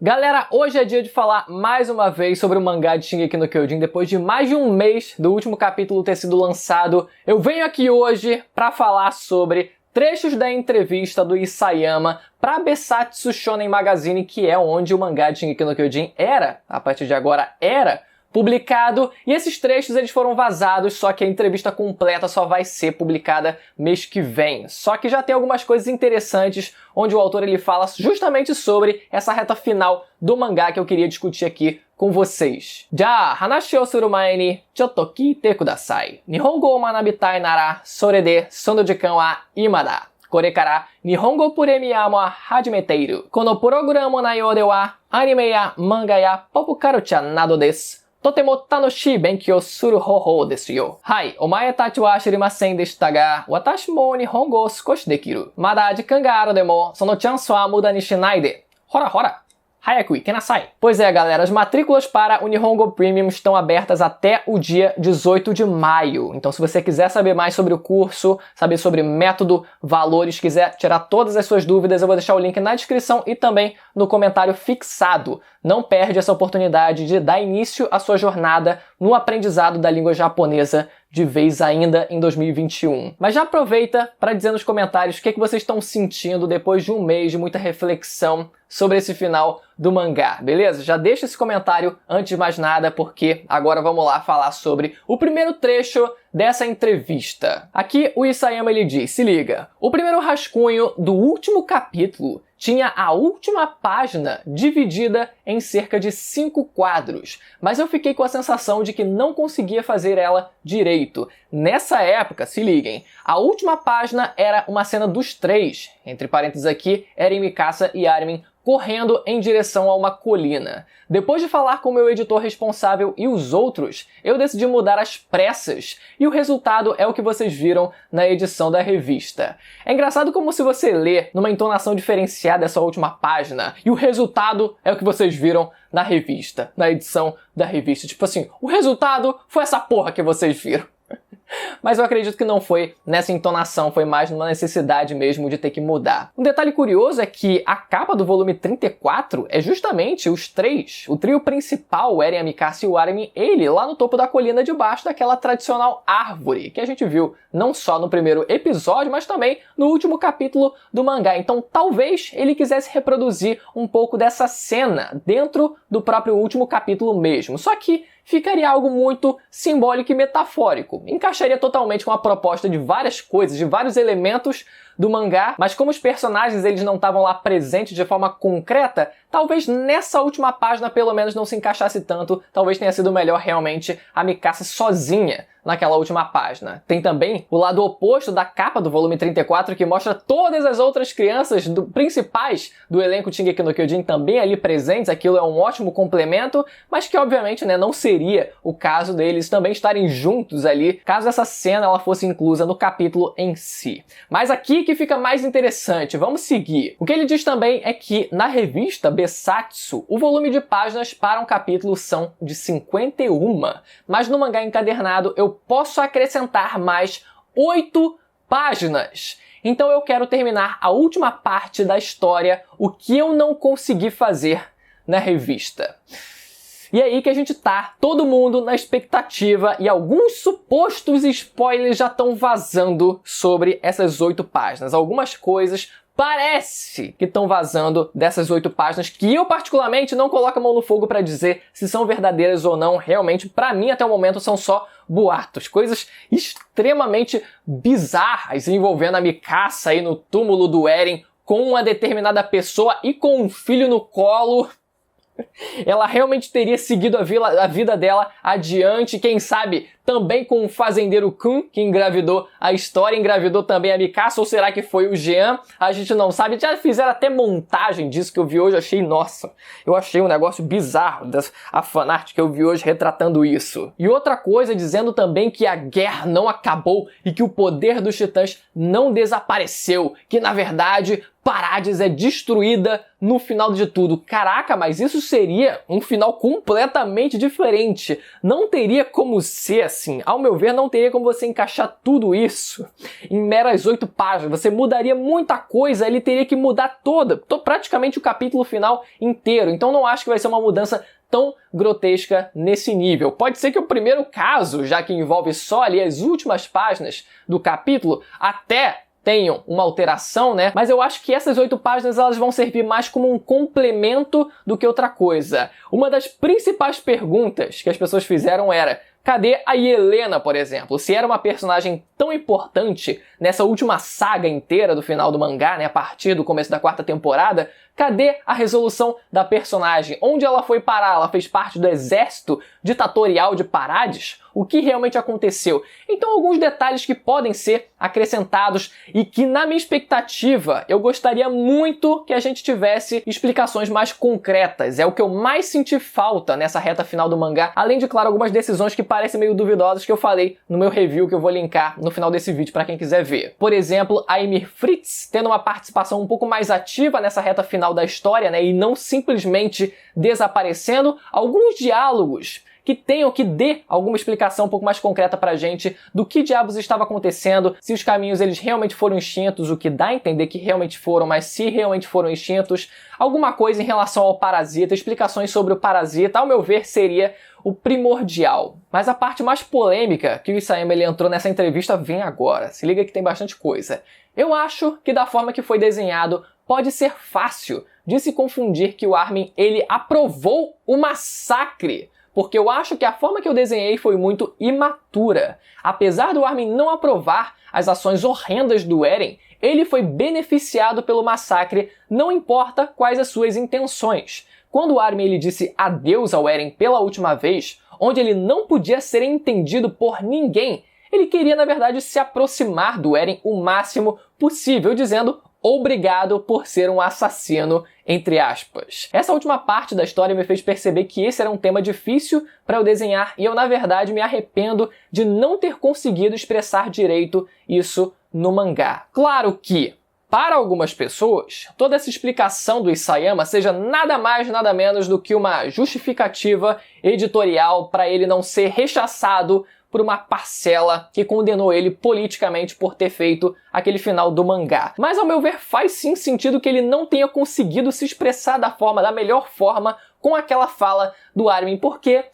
Galera, hoje é dia de falar mais uma vez sobre o mangá de Shingeki no Kyojin. Depois de mais de um mês do último capítulo ter sido lançado, eu venho aqui hoje para falar sobre trechos da entrevista do Isayama para Besatsu Shonen Magazine, que é onde o mangá de Shingeki no Kyojin a partir de agora era publicado, e esses trechos eles foram vazados, só que a entrevista completa só vai ser publicada mês que vem. Só que já tem algumas coisas interessantes, onde o autor ele fala justamente sobre essa reta final do mangá que eu queria discutir aqui com vocês. Já, hanashi o suru mae ni chotto kiite kudasai. Nihongo o manabitai nara sore de son no jikan wa ima da. これから日本語プレミアムを始めている。このプログラム内容ではアニメや漫画やポップカルチャーなどです。とても楽しい勉強する方法ですよ。はい、お前たちは知りませんでしたが、私も日本語を少しできる。まだ時間があるでも、そのチャンスは無駄にしないで。ほらほら。Hayaku ikenasai. Pois é, galera, as matrículas para o Nihongo Premium estão abertas até o dia 18 de maio. Então, se você quiser saber mais sobre o curso, saber sobre método, valores, quiser tirar todas as suas dúvidas, eu vou deixar o link na descrição e também no comentário fixado. Não perde essa oportunidade de dar início à sua jornada no aprendizado da língua japonesa de vez ainda em 2021. Mas já aproveita para dizer nos comentários o que vocês estão sentindo depois de um mês de muita reflexão sobre esse final do mangá, beleza? Já deixa esse comentário antes de mais nada, porque agora vamos lá falar sobre o primeiro trecho dessa entrevista. Aqui o Isayama ele diz, se liga, o primeiro rascunho do último capítulo tinha a última página dividida em cerca de 5 quadros, mas eu fiquei com a sensação de que não conseguia fazer ela direito. Nessa época, se liguem, a última página era uma cena dos três, entre parênteses aqui, Eren, Mikasa e Armin, correndo em direção a uma colina. Depois de falar com o meu editor responsável e os outros, eu decidi mudar às pressas, e o resultado é o que vocês viram na edição da revista. É engraçado como se você lê numa entonação diferenciada essa última página, e o resultado é o que vocês viram na revista, na edição da revista. Tipo assim, o resultado foi essa porra que vocês viram. Mas eu acredito que não foi nessa entonação, foi mais numa necessidade mesmo de ter que mudar. Um detalhe curioso é que a capa do volume 34 é justamente os três, o trio principal, o Eren, a Mikasa e o Armin, ele lá no topo da colina debaixo daquela tradicional árvore que a gente viu não só no primeiro episódio, mas também no último capítulo do mangá. Então talvez ele quisesse reproduzir um pouco dessa cena dentro do próprio último capítulo mesmo. Só que ficaria algo muito simbólico e metafórico. Encaixaria totalmente com a proposta de várias coisas, de vários elementos do mangá, mas como os personagens eles não estavam lá presentes de forma concreta, talvez nessa última página pelo menos não se encaixasse tanto, talvez tenha sido melhor realmente a Mikasa sozinha naquela última página. Tem também o lado oposto da capa do volume 34, que mostra todas as outras crianças principais do elenco de Shingeki no Kyojin também ali presentes. Aquilo é um ótimo complemento, mas que obviamente não seria o caso deles também estarem juntos ali, caso essa cena ela fosse inclusa no capítulo em si. Mas aqui que fica mais interessante, vamos seguir. O que ele diz também é que na revista Besatsu, o volume de páginas para um capítulo são de 51, mas no mangá encadernado eu posso acrescentar mais 8 páginas. Então eu quero terminar a última parte da história, o que eu não consegui fazer na revista. E aí que a gente tá, todo mundo na expectativa, e alguns supostos spoilers já estão vazando sobre essas 8 páginas. Algumas coisas parece que estão vazando dessas 8 páginas, que eu particularmente não coloco a mão no fogo para dizer se são verdadeiras ou não. Realmente, para mim, até o momento, são só boatos. Coisas extremamente bizarras envolvendo a Mikasa aí no túmulo do Eren com uma determinada pessoa e com um filho no colo. Ela realmente teria seguido a vida dela adiante, quem sabe também com o fazendeiro Kun, que engravidou a história, engravidou também a Mikasa, ou será que foi o Jean? A gente não sabe, já fizeram até montagem disso que eu vi hoje, eu achei um negócio bizarro, a fanart que eu vi hoje retratando isso. E outra coisa, dizendo também que a guerra não acabou e que o poder dos titãs não desapareceu, que na verdade Parades é destruída no final de tudo. Caraca, mas isso seria um final completamente diferente. Não teria como ser assim. Ao meu ver, não teria como você encaixar tudo isso em meras 8 páginas. Você mudaria muita coisa, ele teria que mudar praticamente o capítulo final inteiro. Então não acho que vai ser uma mudança tão grotesca nesse nível. Pode ser que o primeiro caso, já que envolve só ali as últimas páginas do capítulo, até tenham uma alteração, né? Mas eu acho que essas 8 páginas elas vão servir mais como um complemento do que outra coisa. Uma das principais perguntas que as pessoas fizeram era: cadê a Yelena, por exemplo? Se era uma personagem tão importante nessa última saga inteira do final do mangá, né, a partir do começo da 4ª temporada, cadê a resolução da personagem? Onde ela foi parar? Ela fez parte do exército ditatorial de Parades? O que realmente aconteceu? Então alguns detalhes que podem ser acrescentados e que, na minha expectativa, eu gostaria muito que a gente tivesse explicações mais concretas. É o que eu mais senti falta nessa reta final do mangá, além de, claro, algumas decisões que parecem meio duvidosas que eu falei no meu review, que eu vou linkar no final desse vídeo para quem quiser ver. Por exemplo, a Ymir Fritz tendo uma participação um pouco mais ativa nessa reta final da história, né, e não simplesmente desaparecendo. Alguns diálogos que dê alguma explicação um pouco mais concreta pra gente do que diabos estava acontecendo, se os caminhos eles realmente foram extintos, o que dá a entender que realmente foram, mas se realmente foram extintos, alguma coisa em relação ao parasita, explicações sobre o parasita, ao meu ver, seria o primordial. Mas a parte mais polêmica que o Isayama ele entrou nessa entrevista vem agora. Se liga que tem bastante coisa. Eu acho que da forma que foi desenhado, pode ser fácil de se confundir que o Armin ele aprovou o massacre, porque eu acho que a forma que eu desenhei foi muito imatura. Apesar do Armin não aprovar as ações horrendas do Eren, ele foi beneficiado pelo massacre, não importa quais as suas intenções. Quando o Armin ele disse adeus ao Eren pela última vez, onde ele não podia ser entendido por ninguém, ele queria, na verdade, se aproximar do Eren o máximo possível, dizendo obrigado por ser um assassino, entre aspas. Essa última parte da história me fez perceber que esse era um tema difícil para eu desenhar e eu, na verdade, me arrependo de não ter conseguido expressar direito isso no mangá. Claro que, para algumas pessoas, toda essa explicação do Isayama seja nada mais, nada menos do que uma justificativa editorial para ele não ser rechaçado por uma parcela que condenou ele politicamente por ter feito aquele final do mangá. Mas, ao meu ver, faz sim sentido que ele não tenha conseguido se expressar da melhor forma com aquela fala do Armin, porque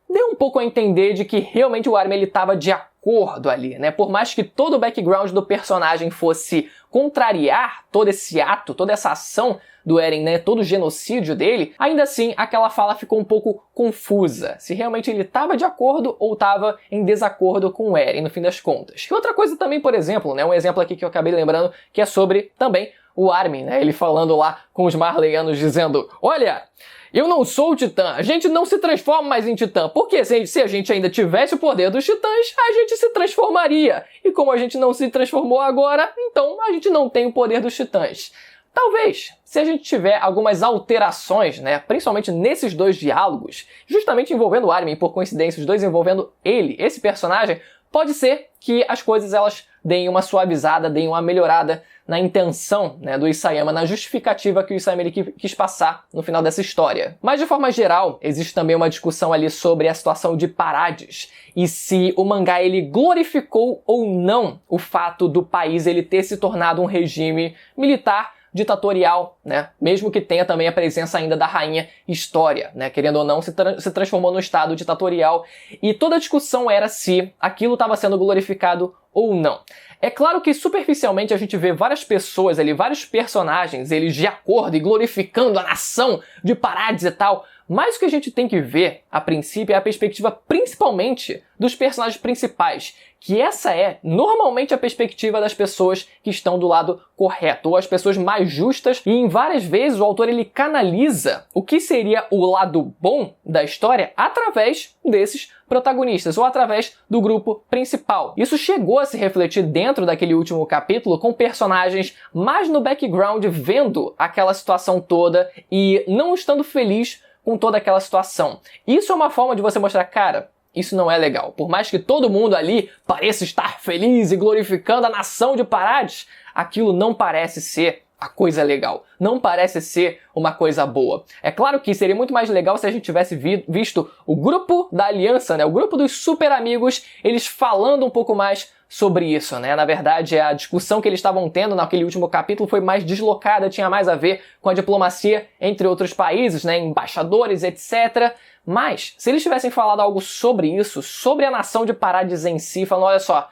deu um pouco a entender de que realmente o Armin estava de acordo ali, né? Por mais que todo o background do personagem fosse contrariar todo esse ato, toda essa ação do Eren, né, todo o genocídio dele, ainda assim aquela fala ficou um pouco confusa, se realmente ele estava de acordo ou estava em desacordo com o Eren, no fim das contas. E outra coisa também, por exemplo, né, um exemplo aqui que eu acabei lembrando, que é sobre também o Armin, né, ele falando lá com os Marleyanos, dizendo: olha, eu não sou o Titã, a gente não se transforma mais em Titã, porque se a gente ainda tivesse o poder dos Titãs, a gente se transformaria. E como a gente não se transformou agora, então a gente não tem o poder dos Titãs. Talvez, se a gente tiver algumas alterações, né, principalmente nesses dois diálogos, justamente envolvendo o Armin, por coincidência, os dois envolvendo ele, esse personagem, pode ser que as coisas elas deem uma suavizada, deem uma melhorada na intenção, né, do Isayama, na justificativa que o Isayama ele quis passar no final dessa história. Mas de forma geral, existe também uma discussão ali sobre a situação de Parades e se o mangá ele glorificou ou não o fato do país ele ter se tornado um regime militar ditatorial, né? Mesmo que tenha também a presença ainda da rainha História, né? Querendo ou não, se transformou num estado ditatorial. E toda a discussão era se aquilo estava sendo glorificado ou não. É claro que superficialmente a gente vê várias pessoas ali, vários personagens, eles de acordo e glorificando a nação de Parades e tal. Mas o que a gente tem que ver, a princípio, é a perspectiva principalmente dos personagens principais, que essa é normalmente a perspectiva das pessoas que estão do lado correto, ou as pessoas mais justas, e em várias vezes o autor ele canaliza o que seria o lado bom da história através desses protagonistas, ou através do grupo principal. Isso chegou a se refletir dentro daquele último capítulo, com personagens mais no background vendo aquela situação toda e não estando feliz com toda aquela situação. Isso é uma forma de você mostrar, cara, isso não é legal. Por mais que todo mundo ali pareça estar feliz e glorificando a nação de Parades, aquilo não parece ser a coisa legal. Não parece ser uma coisa boa. É claro que seria muito mais legal se a gente tivesse visto o grupo da aliança, né? O grupo dos super amigos, eles falando um pouco mais sobre isso, né? Na verdade, a discussão que eles estavam tendo naquele último capítulo foi mais deslocada, tinha mais a ver com a diplomacia entre outros países, né? Embaixadores, etc. Mas, se eles tivessem falado algo sobre isso, sobre a nação de Paradis em si, falando, olha só,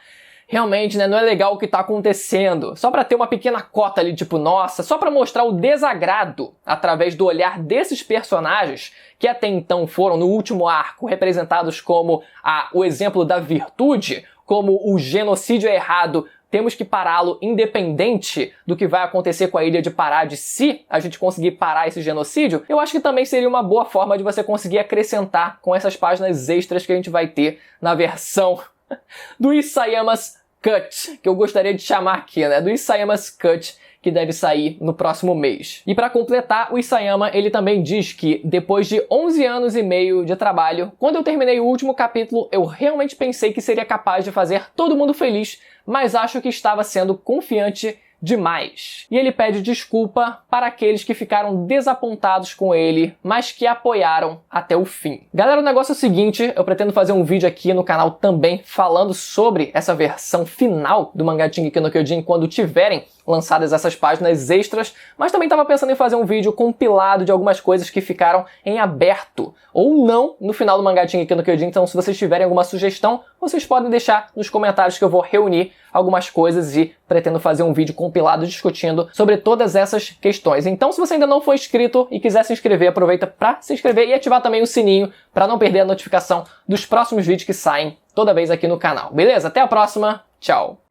realmente, né, não é legal o que tá acontecendo. Só pra ter uma pequena cota ali, tipo, nossa, só pra mostrar o desagrado através do olhar desses personagens que até então foram, no último arco, representados como o exemplo da virtude, como o genocídio errado, temos que pará-lo independente do que vai acontecer com a ilha de Paradis se a gente conseguir parar esse genocídio, eu acho que também seria uma boa forma de você conseguir acrescentar com essas páginas extras que a gente vai ter na versão do Isayama's Cut, que eu gostaria de chamar aqui, né? Do Isayama's Cut, que deve sair no próximo mês. E para completar, o Isayama, ele também diz que depois de 11 anos e meio de trabalho, quando eu terminei o último capítulo, eu realmente pensei que seria capaz de fazer todo mundo feliz, mas acho que estava sendo confiante demais. E ele pede desculpa para aqueles que ficaram desapontados com ele, mas que apoiaram até o fim. Galera, o negócio é o seguinte, eu pretendo fazer um vídeo aqui no canal também falando sobre essa versão final do mangá de Shingeki no Kyojin quando tiverem lançadas essas páginas extras, mas também estava pensando em fazer um vídeo compilado de algumas coisas que ficaram em aberto ou não no final do mangá de Shingeki no Kyojin. Então, se vocês tiverem alguma sugestão, vocês podem deixar nos comentários que eu vou reunir algumas coisas e pretendo fazer um vídeo compilado discutindo sobre todas essas questões. Então, se você ainda não for inscrito e quiser se inscrever, aproveita para se inscrever e ativar também o sininho para não perder a notificação dos próximos vídeos que saem toda vez aqui no canal. Beleza? Até a próxima. Tchau!